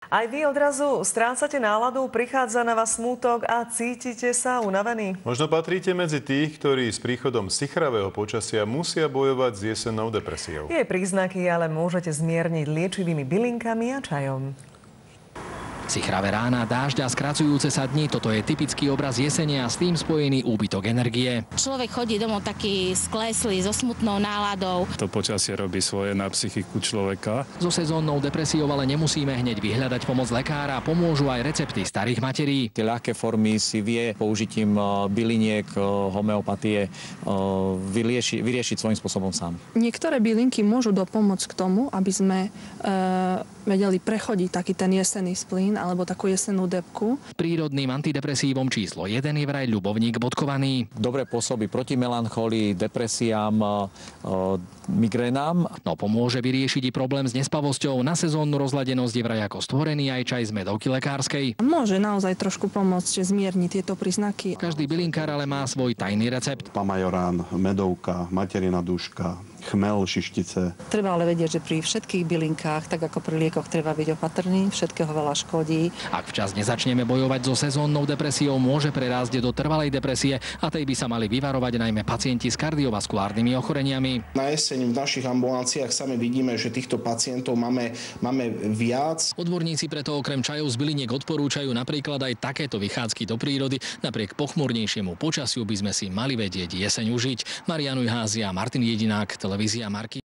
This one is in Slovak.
Aj vy odrazu strácate náladu, prichádza na vás smútok a cítite sa unavení? Možno patríte medzi tých, ktorí s príchodom sichravého počasia musia bojovať s jesennou depresiou. Jej príznaky ale môžete zmierniť liečivými bylinkami a čajom. Sichravé rána, dážď a skracujúce sa dni, toto je typický obraz jesene a s tým spojený úbytok energie. Človek chodí domov taký skleslý, so smutnou náladou. To počasie robí svoje na psychiku človeka. So sezónnou depresiou ale nemusíme hneď vyhľadať pomoc lekára, pomôžu aj recepty starých materí. Tie ľahké formy si vie použitím byliniek, homeopatie vyriešiť svojím spôsobom sám. Niektoré bylinky môžu dopomôcť k tomu, aby sme vedeli prechodiť taký ten jesenný splín alebo takú jesennú debku. Prírodným antidepresívom číslo 1 je vraj ľubovník bodkovaný. Dobre pôsobí proti melancholii, depresiám, migrénám. No pomôže vyriešiť i problém s nespavosťou. Na sezónnu rozladenosť je vraj ako stvorený aj čaj z medovky lekárskej. Môže naozaj trošku pomôcť zmierniť tieto príznaky. Každý bylinkár ale má svoj tajný recept. Pamajorán, medovka, materina dúška, chmel, šištice. Treba ale vedieť, že pri všetkých bylinkách, tak ako pri liekoch, treba byť opatrný, všetkého veľa škodí. Ak včas nezačneme bojovať so sezónnou depresiou, môže prerásť do trvalej depresie a tej by sa mali vyvarovať najmä pacienti s kardiovaskulárnymi ochoreniami. Na jeseň v našich ambulanciách sami vidíme, že týchto pacientov máme viac. Odborníci preto okrem čajov z byliniek odporúčajú napríklad aj takéto vychádzky do prírody. Napriek pochmurnejšiemu počasiu by sme si mali vedieť jeseň užiť. Marián Ujházia, Martin Jedinák, televízia Marky.